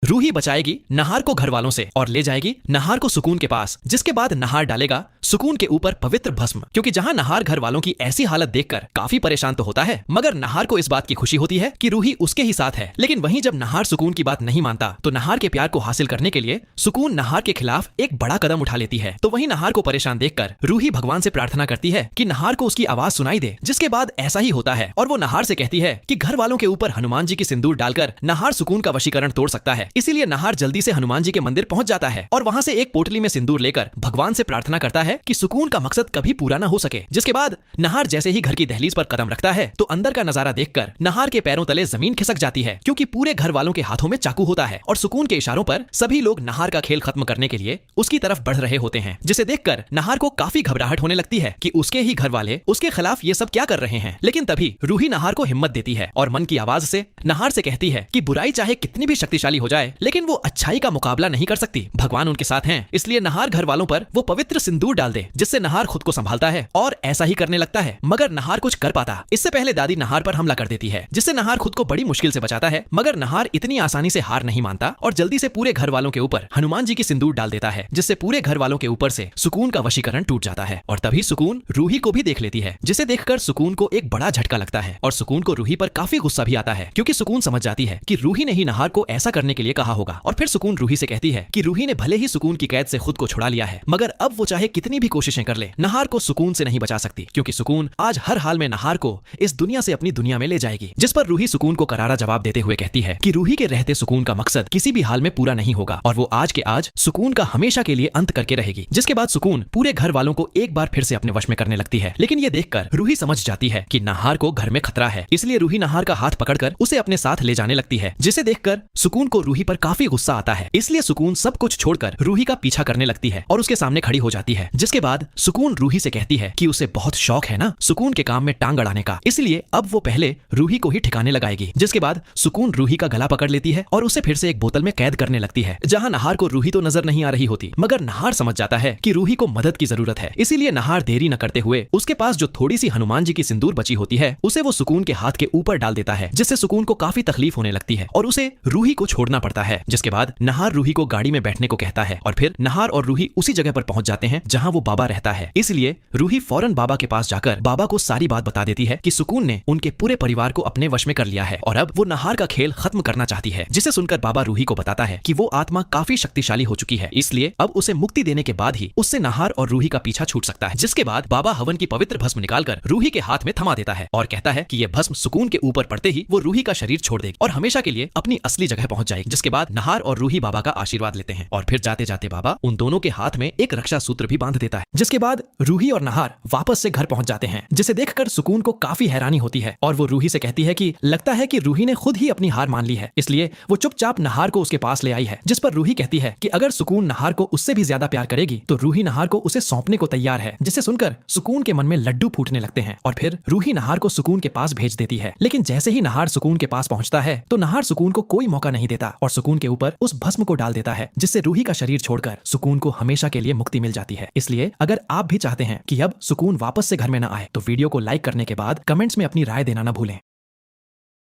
रूही बचाएगी नहार को घर वालों से और ले जाएगी नहार को सुकून के पास, जिसके बाद नहार डालेगा सुकून के ऊपर पवित्र भस्म। क्योंकि जहां नहार घर वालों की ऐसी हालत देखकर काफी परेशान तो होता है, मगर नहार को इस बात की खुशी होती है कि रूही उसके ही साथ है। लेकिन वहीं जब नहार सुकून की बात नहीं मानता तो नहार के प्यार को हासिल करने के लिए सुकून नहार के खिलाफ एक बड़ा कदम उठा लेती है। तो वहीं नहार को परेशान देखकर रूही भगवान से प्रार्थना करती है कि नहार को उसकी आवाज सुनाई दे, जिसके बाद ऐसा ही होता है और वो नहार से कहती है कि घर वालों के ऊपर हनुमान जी की सिंदूर डालकर नहार सुकून का वशीकरण तोड़ सकता है। इसीलिए नहार जल्दी से हनुमान जी के मंदिर पहुंच जाता है और वहां से एक पोटली में सिंदूर लेकर भगवान से प्रार्थना करता है कि सुकून का मकसद कभी पूरा ना हो सके। जिसके बाद नहार जैसे ही घर की दहलीज पर कदम रखता है तो अंदर का नजारा देखकर नहार के पैरों तले जमीन खिसक जाती है, क्योंकि पूरे घर वालों के हाथों में चाकू होता है और सुकून के इशारों पर सभी लोग नहार का खेल खत्म करने के लिए उसकी तरफ बढ़ रहे होते हैं। जिसे देखकर नहार को काफी घबराहट होने लगती है कि उसके ही घर वाले उसके खिलाफ ये सब क्या कर रहे हैं। लेकिन तभी रूही नहार को हिम्मत देती है और मन की आवाज से नहार से कहती है कि बुराई चाहे कितनी भी शक्तिशाली हो जाए, लेकिन वो अच्छाई का मुकाबला नहीं कर सकती। भगवान उनके साथ हैं, इसलिए नहार घर वालों पर वो पवित्र सिंदूर डाल दे, जिससे नहार खुद को संभालता है और ऐसा ही करने लगता है। मगर नहार कुछ कर पाता इससे पहले दादी नहार पर हमला कर देती है, जिससे नहार खुद को बड़ी मुश्किल से बचाता है। मगर नहार इतनी आसानी से हार नहीं मानता और जल्दी से पूरे घर वालों के ऊपर हनुमान जी की सिंदूर डाल देता है, जिससे पूरे घर वालों के ऊपर से सुकून का वशीकरण टूट जाता है। और तभी सुकून रूही को भी देख लेती है, जिसे देखकर सुकून को एक बड़ा झटका लगता है और सुकून को रूही पर काफी गुस्सा भी आता है, क्योंकि सुकून समझ जाती है कि रूही ने ही नहार को ऐसा करने के लिए कहा होगा। और फिर सुकून रूही से कहती है कि रूही ने भले ही सुकून की कैद से खुद को छुड़ा लिया है, मगर अब वो चाहे कितनी भी कोशिशें कर ले, नहार को सुकून से नहीं बचा सकती, क्योंकि सुकून आज हर हाल में नहार को इस दुनिया से अपनी दुनिया में ले जाएगी। जिस पर रूही सुकून को करारा जवाब देते हुए कहती है कि रूही के रहते सुकून का मकसद किसी भी हाल में पूरा नहीं होगा और वो आज के आज सुकून का हमेशा के लिए अंत करके रहेगी। जिसके बाद सुकून पूरे घर वालों को एक बार फिर से अपने वश में करने लगती है। लेकिन ये देखकर रूही समझ जाती है कि नहार को घर में खतरा है, इसलिए रूही नहार का हाथ पकड़कर उसे अपने साथ ले जाने लगती है। जिसे देखकर सुकून को रूही पर काफी गुस्सा आता है, इसलिए सुकून सब कुछ छोड़कर रूही का पीछा करने लगती है और उसके सामने खड़ी हो जाती है। जिसके बाद सुकून रूही से कहती है कि उसे बहुत शौक है ना सुकून के काम में टांग अड़ाने का, इसलिए अब वो पहले रूही को ही ठिकाने लगाएगी। जिसके बाद सुकून रूही का गला पकड़ लेती है और उसे फिर से एक बोतल में कैद करने लगती है, जहां नहार को रूही तो नजर नहीं आ रही होती, मगर नहार समझ जाता है कि रूही को मदद की जरूरत है। इसीलिए नहार देरी न करते हुए उसके पास जो थोड़ी सी हनुमान जी की सिंदूर बची होती है उसे वो सुकून के हाथ के ऊपर डाल देता है, जिससे सुकून को काफी तकलीफ होने लगती है और उसे रूही को छोड़ना पड़ता है। जिसके बाद नहार रूही को गाड़ी में बैठने को कहता है और फिर नहार और रूही उसी जगह पर पहुंच जाते हैं जहां वो बाबा रहता है। इसलिए रूही फौरन बाबा के पास जाकर बाबा को सारी बात बता देती है कि सुकून ने उनके पूरे परिवार को अपने वश में कर लिया है और अब वो नहार का खेल खत्म करना चाहती है। जिसे सुनकर बाबा रूही को बताता है कि वो आत्मा काफी शक्तिशाली हो चुकी है, इसलिए अब उसे मुक्ति देने के बाद ही उससे नहार और रूही का पीछा छूट सकता है। जिसके बाद बाबा हवन की पवित्र भस्म निकालकर रूही के हाथ में थमा देता है और कहता है कि ये भस्म सुकून के ऊपर पड़ते ही वो रूही का शरीर छोड़ देगी और हमेशा के लिए अपनी असली जगह पहुंच जाएगी। जिसके बाद नहार और रूही बाबा का आशीर्वाद लेते हैं और फिर जाते जाते बाबा उन दोनों के हाथ में एक रक्षा सूत्र भी बांध देता है। जिसके बाद रूही और नहार वापस से घर पहुंच जाते हैं, जिसे देखकर सुकून को काफी हैरानी होती है और वो रूही से कहती है कि लगता है कि रूही ने खुद ही अपनी हार मान ली है, इसलिए वो चुपचाप नहार को उसके पास ले आई है। जिस पर रूही कहती है कि अगर सुकून नहार को उससे भी ज्यादा प्यार करेगी तो रूही नहार को उसे सौंपने को तैयार है। जिसे सुनकर सुकून के मन में लड्डू फूटने लगते हैं और फिर रूही नहार को सुकून के पास भेज देती है। लेकिन जैसे ही नहार सुकून के पास पहुंचता है तो नहार सुकून को कोई मौका नहीं देता और सुकून के ऊपर उस भस्म को डाल देता है, जिससे रूही का शरीर छोड़कर सुकून को हमेशा के लिए मुक्ति मिल जाती है। इसलिए अगर आप भी चाहते हैं कि अब सुकून वापस से घर में न आए तो वीडियो को लाइक करने के बाद कमेंट्स में अपनी राय देना न भूलें।